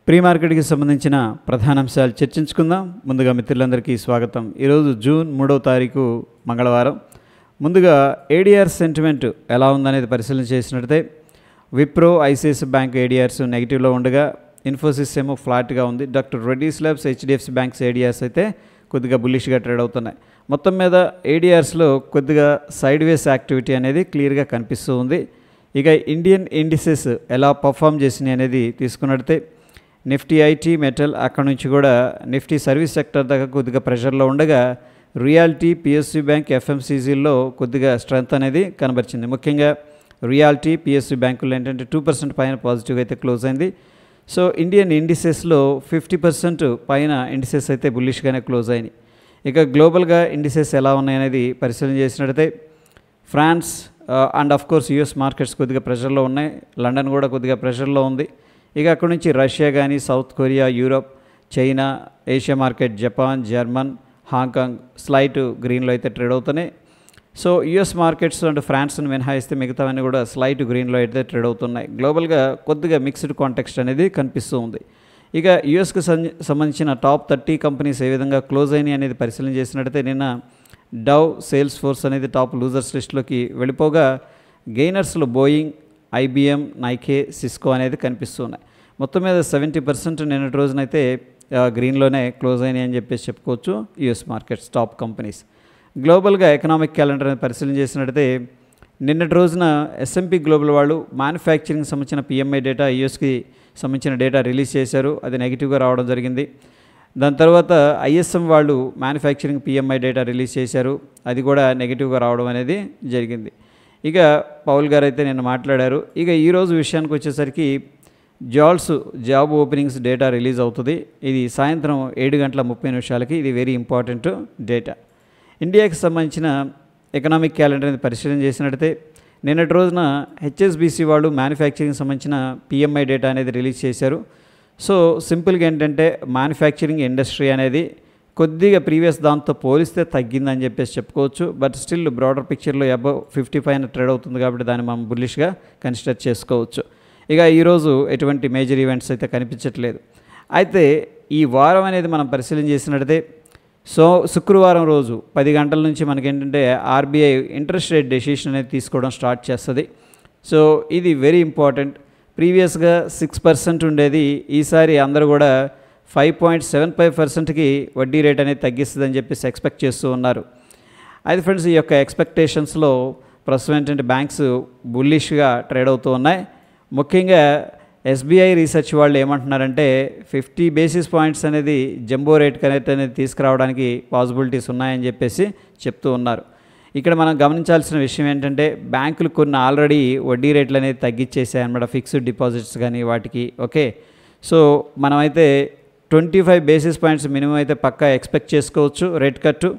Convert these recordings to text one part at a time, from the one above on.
Pre మార్కెట్కి సంబంధించిన ప్రధాన అంశాలు చర్చించుకుందాం. ముందుగా మిత్రులందరికీ స్వాగతం. ఈరోజు జూన్ 3వ తారీఖు మంగళవారం. ముందుగా ఏడీఆర్ సెంటిమెంట్ ఎలా ఉందనేది పరిశీలన చేసినట్లయితే విప్రో, ఐసిఐసిఐ బ్యాంక్ ఏడీఆర్స్ నెగిటివ్లో ఉండగా ఇన్ఫోసిస్ ఏమో ఫ్లాట్గా ఉంది. Doctor Reddy's labs, HDFC banks ADRs అయితే కొద్దిగా బుల్లిష్గా ట్రేడ్ అవుతున్నాయి. మొత్తం మీద ఏడీఆర్స్లో కొద్దిగా సైడ్ వేస్ యాక్టివిటీ అనేది క్లియర్గా కనిపిస్తూ ఉంది. ఇక ఇండియన్ ఇండిసెస్ ఎలా పర్ఫామ్ చేసినాయి అనేది తీసుకున్నట్లయితే నిఫ్టీ ఐటీ మెటల్ అక్కడ నుంచి కూడా నిఫ్టీ సర్వీస్ సెక్టర్ దాకా కొద్దిగా ప్రెషర్లో ఉండగా రియాలిటీ, పిఎస్యు బ్యాంక్, ఎఫ్ఎంసీజీల్లో కొద్దిగా స్ట్రెంత్ అనేది కనబరిచింది. ముఖ్యంగా రియాలిటీ, పిఎస్యు బ్యాంకుల్లో ఏంటంటే 2% పైన పాజిటివ్గా అయితే క్లోజ్ అయింది. సో ఇండియన్ ఇండిసెస్లో 50% పైన ఇండిసెస్ అయితే బుల్లిష్గానే క్లోజ్ అయినాయి. ఇక గ్లోబల్గా ఇండిసెస్ ఎలా ఉన్నాయనేది పరిశీలన చేసినట్లయితే France and of course US markets కొద్దిగా ప్రెషర్లో ఉన్నాయి. లండన్ కూడా కొద్దిగా ప్రెషర్లో ఉంది. ఇక అక్కడ నుంచి రష్యా కానీ, south Korea, Europe, China, Asia market, Japan, German, Hong Kong slight గ్రీన్లో అయితే ట్రేడ్ అవుతున్నాయి. సో యూఎస్ మార్కెట్స్ అండ్ ఫ్రాన్స్ను మినహాయిస్తే మిగతావన్నీ కూడా స్లైట్ గ్రీన్లో అయితే ట్రేడ్ అవుతున్నాయి. గ్లోబల్గా కొద్దిగా మిక్స్డ్ కాంటెక్స్ట్ అనేది కనిపిస్తూ ఉంది. ఇక యూఎస్కి సంబంధించిన టాప్ 30 కంపెనీస్ ఏ విధంగా క్లోజ్ అయినాయి అనేది పరిశీలన చేసినట్టయితే నిన్న డవ్, సేల్స్ ఫోర్స్ అనేది top losers లిస్టులోకి వెళ్ళిపోగా గెయినర్స్లో Boeing, IBM, Nike, Cisco అనేది కనిపిస్తున్నాయి. మొత్తం మీద 70% నిన్నటి రోజునైతే గ్రీన్లోనే క్లోజ్ అయినాయి అని చెప్పేసి చెప్పుకోవచ్చు యూఎస్ మార్కెట్స్ టాప్ కంపెనీస్. గ్లోబల్గా ఎకనామిక్ క్యాలెండర్ అనేది పరిశీలన చేసినట్టయితే నిన్నటి రోజున ఎస్ఎంపీ గ్లోబల్ వాళ్ళు మ్యానుఫ్యాక్చరింగ్ సంబంధించిన పిఎంఐ డేటా, యూఎస్కి సంబంధించిన డేటా రిలీజ్ చేశారు. అది నెగిటివ్గా రావడం జరిగింది. దాని తర్వాత ఐఎస్ఎం వాళ్ళు మ్యానుఫ్యాక్చరింగ్ పిఎంఐ డేటా రిలీజ్ చేశారు. అది కూడా నెగిటివ్గా రావడం అనేది జరిగింది. ఇక పౌల్ గారు అయితే నిన్న మాట్లాడారు. ఇక ఈరోజు విషయానికి వచ్చేసరికి జాల్స్ జాబ్ ఓపెనింగ్స్ డేటా రిలీజ్ అవుతుంది. ఇది సాయంత్రం 7:30 ఇది వెరీ ఇంపార్టెంట్ డేటా. ఇండియాకి సంబంధించిన ఎకనామిక్ క్యాలెండర్ అనేది పరిశీలన చేసినట్టయితే నిన్నటి రోజున హెచ్ఎస్బిసి వాళ్ళు మ్యానుఫ్యాక్చరింగ్ సంబంధించిన పిఎంఐ డేటా అనేది రిలీజ్ చేశారు. సో సింపుల్గా ఏంటంటే మ్యానుఫ్యాక్చరింగ్ ఇండస్ట్రీ అనేది కొద్దిగా ప్రీవియస్ దాంతో పోలిస్తే తగ్గిందని చెప్పేసి చెప్పుకోవచ్చు. బట్ స్టిల్ బ్రాడర్ పిక్చర్లో అబవ్ 50 పైన ట్రేడ్ అవుతుంది కాబట్టి దాన్ని మనం బుల్లిష్గా కన్సిడర్ చేసుకోవచ్చు. ఇక ఈరోజు ఎటువంటి మేజర్ ఈవెంట్స్ అయితే కనిపించట్లేదు. అయితే ఈ వారం అనేది మనం పరిశీలన చేసినట్టయితే శుక్రవారం రోజు 10 గంటల నుంచి మనకేంటంటే ఆర్బీఐ ఇంట్రెస్ట్ రేట్ డెసిషన్ అనేది తీసుకోవడం స్టార్ట్ చేస్తుంది. సో ఇది వెరీ ఇంపార్టెంట్. ప్రీవియస్గా 6% ఉండేది, ఈసారి అందరూ కూడా 5.75%కి వడ్డీ రేట్ అనేది తగ్గిస్తుందని చెప్పేసి ఎక్స్పెక్ట్ చేస్తూ ఉన్నారు. అయితే ఫ్రెండ్స్, ఈ యొక్క ఎక్స్పెక్టేషన్స్లో ప్రస్తుతం ఏంటంటే బ్యాంక్స్ బుల్లిష్గా ట్రేడ్ అవుతూ ఉన్నాయి. ముఖ్యంగా ఎస్బీఐ రీసెర్చ్ వాళ్ళు ఏమంటున్నారంటే 50 బేసిస్ పాయింట్స్ అనేది జంబో రేట్ కనెక్ట్ అనేది తీసుకురావడానికి పాసిబిలిటీస్ ఉన్నాయని చెప్పేసి చెప్తూ ఉన్నారు. ఇక్కడ మనం గమనించాల్సిన విషయం ఏంటంటే బ్యాంకులు కొన్ని ఆల్రెడీ వడ్డీ రేట్లు అనేది తగ్గించేసాయి అన్నమాట, ఫిక్స్డ్ డిపాజిట్స్ కానీ వాటికి. ఓకే, సో మనమైతే 25 బేసిస్ పాయింట్స్ మినిమం అయితే పక్కా ఎక్స్పెక్ట్ చేసుకోవచ్చు రేట్ కట్టు.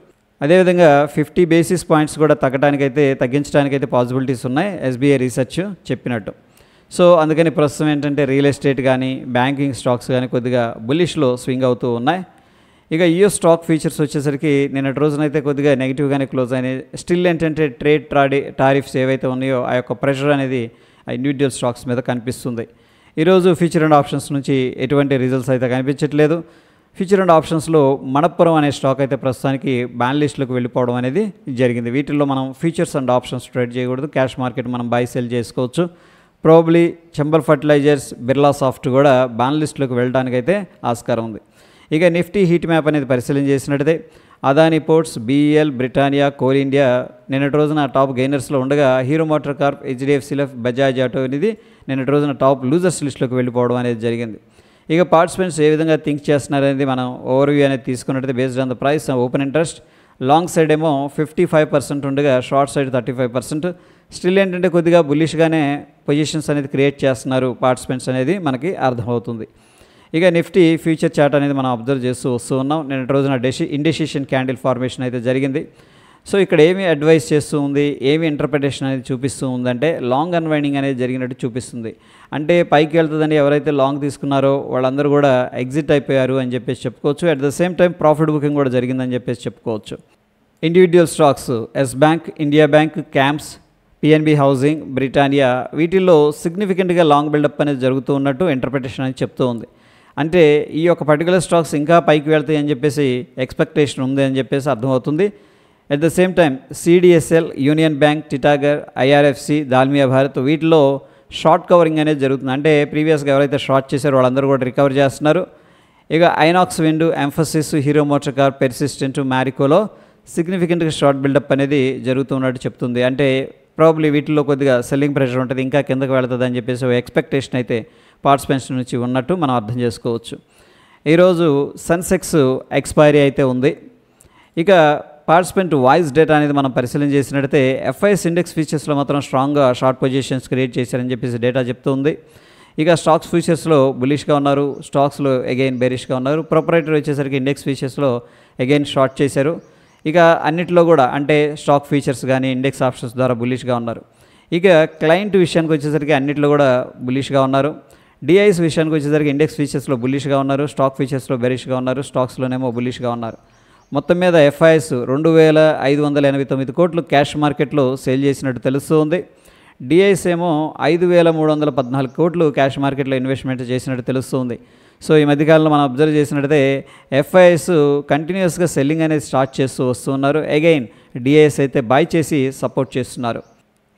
అదేవిధంగా 50 బేసిస్ పాయింట్స్ కూడా తగ్గించడానికైతే పాసిబిలిటీస్ ఉన్నాయి ఎస్బీఐ రీసెర్చ్ చెప్పినట్టు. సో అందుకని ప్రస్తుతం ఏంటంటే రియల్ ఎస్టేట్ కానీ, బ్యాంకింగ్ స్టాక్స్ కానీ కొద్దిగా బుల్లిష్లో స్వింగ్ అవుతూ ఉన్నాయి. ఇక యూఎస్ స్టాక్ ఫీచర్స్ వచ్చేసరికి నిన్నటి రోజునైతే కొద్దిగా నెగిటివ్గానే క్లోజ్ అయినాయి. స్టిల్ ఏంటంటే ట్రేడ్ టారిఫ్స్ ఏవైతే ఉన్నాయో ఆ యొక్క ప్రెషర్ అనేది ఇండివిజువల్ స్టాక్స్ మీద కనిపిస్తుంది. ఈరోజు ఫ్యూచర్ అండ్ ఆప్షన్స్ నుంచి ఎటువంటి రిజల్ట్స్ అయితే కనిపించట్లేదు. ఫ్యూచర్ అండ్ ఆప్షన్స్లో మణప్పురం అనే స్టాక్ అయితే ప్రస్తుతానికి బ్యాన్ లిస్ట్లోకి వెళ్ళిపోవడం అనేది జరిగింది. వీటిల్లో మనం ఫ్యూచర్స్ అండ్ ఆప్షన్స్ ట్రేడ్ చేయకూడదు. క్యాష్ మార్కెట్ మనం బై సెల్ చేసుకోవచ్చు. Probably Chambal fertilisers, Birla soft కూడా బ్యాన్ లిస్ట్లోకి వెళ్ళడానికి అయితే ఆస్కారం ఉంది. ఇక నిఫ్టీ హీట్ మ్యాప్ అనేది పరిశీలన చేసినట్టయితే Adani ports, BEL, Britannia, coal India నిన్నటి రోజున టాప్ గెయినర్స్లో ఉండగా hero motor Corp, HDFC life, Bajaj auto అనేది నిన్నటి రోజున టాప్ లూజర్స్ లిస్టులోకి వెళ్ళిపోవడం అనేది జరిగింది. ఇక పార్టిసిపెంట్స్ ఏ విధంగా థింక్ చేస్తున్నారనేది మనం ఓవర్వ్యూ అనేది తీసుకున్నట్టయితే based on the price open interest, long side ఏమో 55% ఉండగా షార్ట్ సైడ్ 35%. స్టిల్ ఏంటంటే కొద్దిగా బుల్లిష్గానే పొజిషన్స్ అనేది క్రియేట్ చేస్తున్నారు పార్టిసిపెంట్స్ అనేది మనకి అర్థమవుతుంది. ఇక నిఫ్టీ ఫ్యూచర్ చార్ట్ అనేది మనం అబ్జర్వ్ చేస్తూ వస్తూ ఉన్నాం. నిన్నటి రోజున ఇండెసిషన్ క్యాండిల్ ఫార్మేషన్ అయితే జరిగింది. సో ఇక్కడ ఏమి అడ్వైస్ చేస్తూ ఉంది, ఏమి ఇంటర్ప్రిటేషన్ అనేది చూపిస్తూ ఉందంటే లాంగ్ అన్వైండింగ్ అనేది జరిగినట్టు చూపిస్తుంది. అంటే పైకి వెళ్తుందని ఎవరైతే లాంగ్ తీసుకున్నారో వాళ్ళందరూ కూడా ఎగ్జిట్ అయిపోయారు అని చెప్పేసి చెప్పుకోవచ్చు. At the same time profit booking కూడా జరిగిందని చెప్పేసి చెప్పుకోవచ్చు. Individual stocks Yes Bank, India bank, CAMS, PNB housing, Britannia వీటిల్లో సిగ్నిఫికెంట్గా లాంగ్ బిల్డప్ అనేది జరుగుతూ ఉన్నట్టు ఇంటర్ప్రిటేషన్ అని చెప్తూ ఉంది. అంటే ఈ యొక్క పర్టికులర్ స్టాక్స్ ఇంకా పైకి వెళ్తాయి అని చెప్పేసి ఎక్స్పెక్టేషన్ ఉంది అని చెప్పేసి అర్థమవుతుంది. At the same time CDSL, union bank, Titagarh, IRFC, Dalmia Bharat వీటిలో షార్ట్ కవరింగ్ అనేది జరుగుతుంది. అంటే ప్రీవియస్గా ఎవరైతే షార్ట్ చేశారో వాళ్ళందరూ కూడా రికవర్ చేస్తున్నారు. ఇక Inox Wind, Mphasis, Hero MotoCorp, Persistent, మ్యారికోలో సిగ్నిఫికెంట్గా షార్ట్ బిల్డప్ అనేది జరుగుతున్నట్టు చెప్తుంది. అంటే ప్రాబ్లీ వీటిల్లో కొద్దిగా సెల్లింగ్ ప్రెషర్ ఉంటుంది, ఇంకా కిందకు వెళుతుంది అని చెప్పేసి ఎక్స్పెక్టేషన్ అయితే పార్టిసిపెంట్స్ నుంచి ఉన్నట్టు మనం అర్థం చేసుకోవచ్చు. ఈరోజు సెన్సెక్స్ ఎక్స్పైరీ అయితే ఉంది. ఇక పార్టిసిపెంట్ వాయిస్ డేటా అనేది మనం పరిశీలన చేసినట్టయితే ఎఫ్ఐఎస్ ఇండెక్స్ ఫీచర్స్లో మాత్రం స్ట్రాంగ్గా షార్ట్ పొజిషన్స్ క్రియేట్ చేశారని చెప్పేసి డేటా చెప్తుంది. ఇక స్టాక్స్ ఫ్యూచర్స్లో బులిష్గా ఉన్నారు, స్టాక్స్లో అగైన్ బెరిష్గా ఉన్నారు. ప్రొపరేటర్ వచ్చేసరికి ఇండెక్స్ ఫీచర్స్లో అగైన్ షార్ట్ చేశారు. ఇక అన్నిట్లో కూడా అంటే స్టాక్ ఫీచర్స్ కానీ ఇండెక్స్ ఆప్షన్స్ ద్వారా బులిష్గా ఉన్నారు. ఇక క్లయింట్ విషయానికి వచ్చేసరికి అన్నిట్లో కూడా బులిష్గా ఉన్నారు. డిఐస్ విషయానికి వచ్చేసరికి ఇండెక్స్ ఫీచర్స్లో బులిష్గా ఉన్నారు, స్టాక్ ఫీచర్స్లో బెరిష్గా ఉన్నారు, స్టాక్స్లోనేమో బులిష్గా ఉన్నారు. మొత్తం మీద ఎఫ్ఐఎస్ 2589 కోట్లు క్యాష్ మార్కెట్లో సేల్ చేసినట్టు తెలుస్తుంది. డిఐస్ ఏమో 5314 కోట్లు క్యాష్ మార్కెట్లో ఇన్వెస్ట్మెంట్ చేసినట్టు తెలుస్తుంది. సో ఈ మధ్యకాలంలో మనం అబ్జర్వ్ చేసినట్టయితే ఎఫ్ఐఎస్ కంటిన్యూస్గా సెల్లింగ్ అనేది స్టార్ట్ చేస్తూ వస్తున్నారు. అగైన్ డిఐఎస్ అయితే బై చేసి సపోర్ట్ చేస్తున్నారు.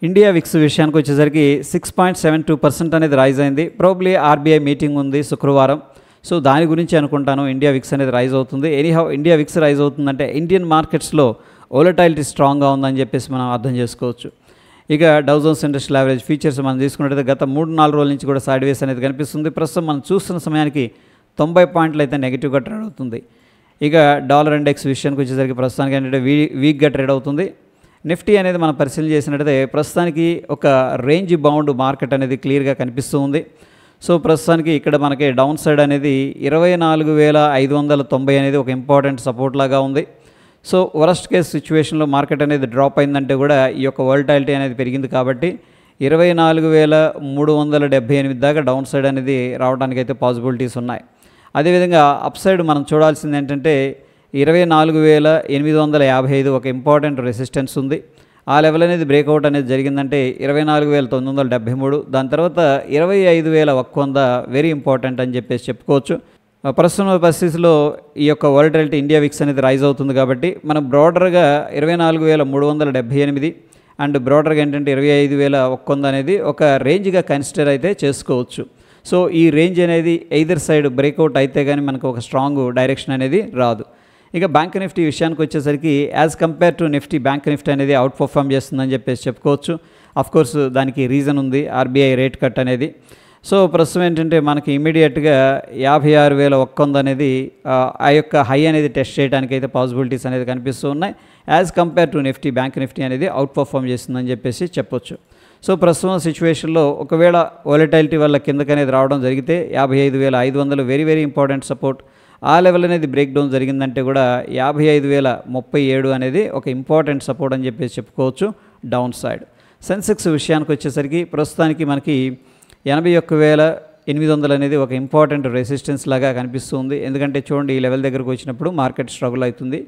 ఇండియా విక్స్ విషయానికి వచ్చేసరికి 6.72% అనేది రైజ్ అయింది. ప్రాబ్లీ ఆర్బీఐ మీటింగ్ ఉంది శుక్రవారం, సో దాని గురించి అనుకుంటాను ఇండియా విక్స్ అనేది రైజ్ అవుతుంది. ఎనీహౌ ఇండియా విక్స్ రైజ్ అవుతుందంటే ఇండియన్ మార్కెట్స్లో వోలటైలిటీ స్ట్రాంగ్గా ఉందని చెప్పేసి మనం అర్థం చేసుకోవచ్చు. ఇక Dow Jones industrial average futures మనం తీసుకున్నట్టయితే గత 3-4 రోజుల నుంచి కూడా సైడ్ వేస్ అనేది కనిపిస్తుంది. ప్రస్తుతం మనం చూస్తున్న సమయానికి 90 పాయింట్లు అయితే నెగిటివ్గా ట్రేడ్ అవుతుంది. ఇక డాలర్ ఇండెక్స్ విషయానికి వచ్చేసరికి ప్రస్తుతానికి ఏంటంటే వీక్గా ట్రేడ్ అవుతుంది. నిఫ్టీ అనేది మనం పరిశీలన చేసినట్టయితే ప్రస్తుతానికి ఒక రేంజ్ బౌండ్ మార్కెట్ అనేది క్లియర్గా కనిపిస్తూ ఉంది. సో ప్రస్తుతానికి ఇక్కడ మనకి డౌన్ సైడ్ అనేది 24,590 అనేది ఒక ఇంపార్టెంట్ సపోర్ట్ లాగా ఉంది. సో వరస్ట్ కేస్ సిచ్యువేషన్లో మార్కెట్ అనేది డ్రాప్ అయిందంటే కూడా ఈ యొక్క వోలటైలిటీ అనేది పెరిగింది కాబట్టి 24,378 దాకా డౌన్ సైడ్ అనేది రావడానికి అయితే పాసిబిలిటీస్ ఉన్నాయి. అదేవిధంగా అప్ సైడ్ మనం చూడాల్సింది ఏంటంటే 24,855 ఒక ఇంపార్టెంట్ రెసిస్టెన్స్ ఉంది. ఆ లెవెల్ అనేది బ్రేక్అవుట్ అనేది జరిగిందంటే 24,973, దాని తర్వాత 25,100 వెరీ ఇంపార్టెంట్ అని చెప్పేసి చెప్పుకోవచ్చు. ప్రస్తుత పరిస్థితిలో ఈ యొక్క వోలటైలిటీ ఇండియా విక్స్ అనేది రైజ్ అవుతుంది కాబట్టి మనం బ్రాడర్గా 24,378 అండ్ బ్రాడర్గా ఏంటంటే 25,100 అనేది ఒక రేంజ్గా కన్సిడర్ అయితే చేసుకోవచ్చు. సో ఈ రేంజ్ అనేది ఎయిదర్ సైడ్ బ్రేక్అవుట్ అయితే కానీ మనకు ఒక స్ట్రాంగ్ డైరెక్షన్ అనేది రాదు. ఇక బ్యాంక్ నిఫ్టీ విషయానికి వచ్చేసరికి as compare to Nifty bank Nifty అనేది అవుట్ పర్ఫామ్ చేస్తుందని చెప్పేసి చెప్పుకోవచ్చు. అఫ్కోర్స్ దానికి రీజన్ ఉంది, ఆర్బీఐ రేట్ కట్ అనేది. సో ప్రస్తుతం ఏంటంటే మనకి ఇమీడియట్గా 56,100 అనేది ఆ యొక్క హై అనేది టెస్ట్ చేయడానికి అయితే పాసిబిలిటీస్ అనేది కనిపిస్తూ ఉన్నాయి. As compare to Nifty bank Nifty అనేది అవుట్ పర్ఫామ్ చేస్తుందని చెప్పేసి చెప్పొచ్చు. సో ప్రస్తుతం సిచ్యువేషన్లో ఒకవేళ వోలటైలిటీ వల్ల కిందకి అనేది రావడం జరిగితే 55,500 వెరీ వెరీ ఇంపార్టెంట్ సపోర్ట్. ఆ లెవెల్ అనేది బ్రేక్ డౌన్ జరిగిందంటే కూడా 55,037 అనేది ఒక ఇంపార్టెంట్ సపోర్ట్ అని చెప్పేసి చెప్పుకోవచ్చు డౌన్ సైడ్. సెన్సెక్స్ విషయానికి వచ్చేసరికి ప్రస్తుతానికి మనకి 81,800 అనేది ఒక ఇంపార్టెంట్ రెసిస్టెన్స్ లాగా కనిపిస్తుంది. ఎందుకంటే చూడండి ఈ లెవెల్ దగ్గరకు వచ్చినప్పుడు మార్కెట్ స్ట్రగుల్ అవుతుంది.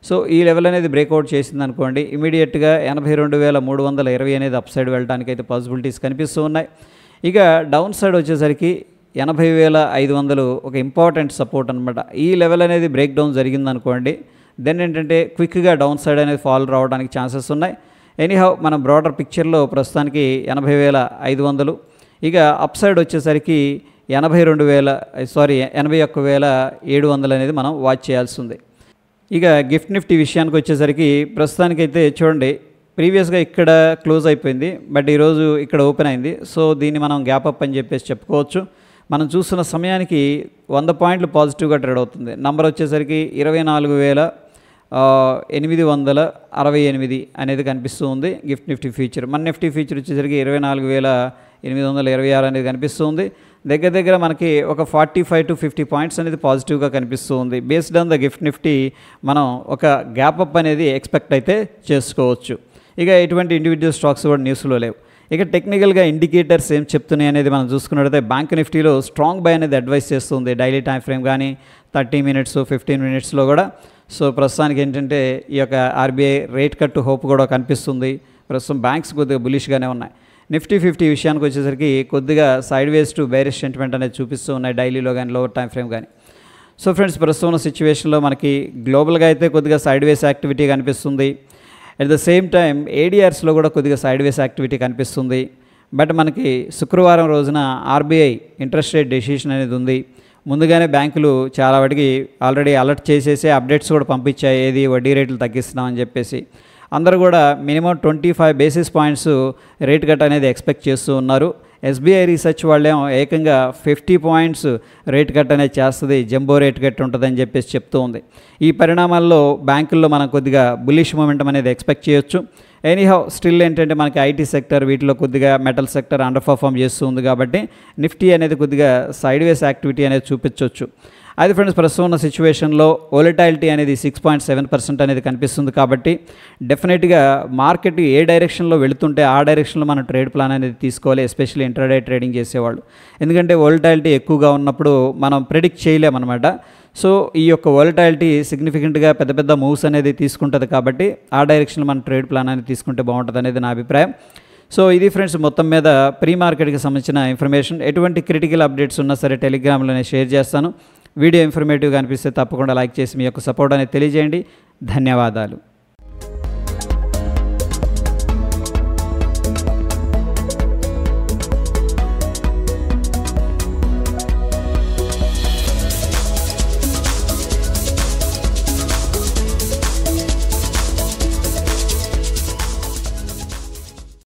సో ఈ లెవెల్ అనేది బ్రేక్అవుట్ చేసింది అనుకోండి ఇమీడియట్గా 82,320 అనేది అప్ సైడ్ వెళ్ళడానికి అయితే పాసిబిలిటీస్ కనిపిస్తూ ఉన్నాయి. ఇక డౌన్ సైడ్ వచ్చేసరికి 80,500 ఒక ఇంపార్టెంట్ సపోర్ట్ అనమాట. ఈ లెవెల్ అనేది బ్రేక్ డౌన్ జరిగిందనుకోండి దెన్ ఏంటంటే క్విక్గా డౌన్ సైడ్ అనేది ఫాల్ రావడానికి ఛాన్సెస్ ఉన్నాయి. ఎనీహౌ మనం బ్రాడర్ పిక్చర్లో ప్రస్తుతానికి 80,500, ఇక అప్ సైడ్ వచ్చేసరికి 81,700 అనేది మనం వాచ్ చేయాల్సి ఉంది. ఇక గిఫ్ట్ నిఫ్టీ విషయానికి వచ్చేసరికి ప్రస్తుతానికైతే చూడండి ప్రీవియస్గా ఇక్కడ క్లోజ్ అయిపోయింది, బట్ ఈరోజు ఇక్కడ ఓపెన్ అయింది. సో దీన్ని మనం గ్యాప్ అప్ అని చెప్పేసి చెప్పుకోవచ్చు. మనం చూస్తున్న సమయానికి 100 పాయింట్లు పాజిటివ్గా ట్రేడ్ అవుతుంది. నంబర్ వచ్చేసరికి 24,868 అనేది కనిపిస్తూ ఉంది గిఫ్ట్ నిఫ్టీ ఫ్యూచర్. మన నిఫ్టీ ఫ్యూచర్ వచ్చేసరికి 24,826 అనేది కనిపిస్తూ ఉంది. దగ్గర దగ్గర మనకి ఒక 45 to 50 పాయింట్స్ అనేది పాజిటివ్గా కనిపిస్తూ ఉంది. Based on the gift Nifty మనం ఒక గ్యాప్ అప్ అనేది ఎక్స్పెక్ట్ అయితే చేసుకోవచ్చు. ఇక ఎటువంటి ఇండివిజువల్ స్టాక్స్ కూడా న్యూస్లో లేవు. ఇక టెక్నికల్గా ఇండికేటర్స్ ఏం చెప్తున్నాయి అనేది మనం చూసుకున్నట్లయితే బ్యాంక్ నిఫ్టీలో స్ట్రాంగ్ బై అనేది అడ్వైస్ చేస్తుంది డైలీ టైం ఫ్రేమ్ కానీ 30 minutes 15 minutesలో కూడా. సో ప్రస్తుతానికి ఏంటంటే ఈ యొక్క ఆర్బీఐ రేట్ కట్ హోప్ కూడా కనిపిస్తుంది. ప్రస్తుతం బ్యాంక్స్ కొద్దిగా బులిష్గానే ఉన్నాయి. నిఫ్టీ 50 విషయానికి వచ్చేసరికి కొద్దిగా side ways to bearish sentiment అనేది చూపిస్తూ ఉన్నాయి డైలీలో కానీ లోవర్ టైం ఫ్రేమ్ కానీ. సో ఫ్రెండ్స్, ప్రస్తుతం ఉన్న సిచ్యువేషన్లో మనకి గ్లోబల్గా అయితే కొద్దిగా సైడ్ వేస్ యాక్టివిటీ కనిపిస్తుంది. అట్ ద సేమ్ టైం ఏడిఆర్స్లో కూడా కొద్దిగా సైడ్ వేస్ యాక్టివిటీ కనిపిస్తుంది. బట్ మనకి శుక్రవారం రోజున ఆర్బీఐ ఇంట్రెస్ట్ రేట్ డెసిషన్ అనేది ఉంది. ముందుగానే బ్యాంకులు చాలా వాటికి ఆల్రెడీ అలర్ట్ చేసేసి అప్డేట్స్ కూడా పంపించాయి, ఏది వడ్డీ రేట్లు తగ్గిస్తున్నామని చెప్పేసి. అందరూ కూడా minimum 25 basis points rate cut అనేది ఎక్స్పెక్ట్ చేస్తూ ఉన్నారు. ఎస్బీఐ రీసెర్చ్ వాళ్ళేమో ఏకంగా 50 పాయింట్స్ రేట్ కట్ అనేది చేస్తుంది, జంబో రేట్ కట్ ఉంటుందని చెప్పేసి చెప్తూ ఉంది. ఈ పరిణామాల్లో బ్యాంకుల్లో మనం కొద్దిగా బుల్లిష్ మూమెంటం అనేది ఎక్స్పెక్ట్ చేయొచ్చు. ఎనీహౌ స్టిల్ ఏంటంటే మనకి ఐటీ సెక్టర్ వీటిలో కొద్దిగా మెటల్ సెక్టర్ అండర్ పర్ఫామ్ చేస్తూ ఉంది కాబట్టి నిఫ్టీ అనేది కొద్దిగా సైడ్ వేస్ యాక్టివిటీ అనేది చూపించవచ్చు. అది ఫ్రెండ్స్, ప్రస్తుతం ఉన్న సిచ్యువేషన్లో వోలటాలిటీ అనేది 6.7% అనేది కనిపిస్తుంది కాబట్టి డెఫినెట్గా మార్కెట్ ఏ డైరెక్షన్లో వెళుతుంటే ఆ డైరెక్షన్లో మనం ట్రేడ్ ప్లాన్ అనేది తీసుకోవాలి, ఎస్పెషల్లీ ఇంట్రాడే ట్రేడింగ్ చేసేవాళ్ళు. ఎందుకంటే వోలటాలిటీ ఎక్కువగా ఉన్నప్పుడు మనం ప్రెడిక్ట్ చేయలేమన్నమాట. సో ఈ యొక్క వోలటాలిటీ సిగ్నిఫికెంట్గా పెద్ద పెద్ద మూవ్స్ అనేది తీసుకుంటుంది కాబట్టి ఆ డైరెక్షన్లో మనం ట్రేడ్ ప్లాన్ అనేది తీసుకుంటే బాగుంటుంది అనేది నా అభిప్రాయం. సో ఇది ఫ్రెండ్స్, మొత్తం మీద ప్రీ మార్కెట్కి సంబంధించిన ఇన్ఫర్మేషన్. ఎటువంటి క్రిటికల్ అప్డేట్స్ ఉన్నా సరే టెలిగ్రామ్లోనే షేర్ చేస్తాను. వీడియో ఇన్ఫర్మేటివ్గా అనిపిస్తే తప్పకుండా లైక్ చేసి మీ యొక్క సపోర్ట్ అనేది తెలియజేయండి. ధన్యవాదాలు.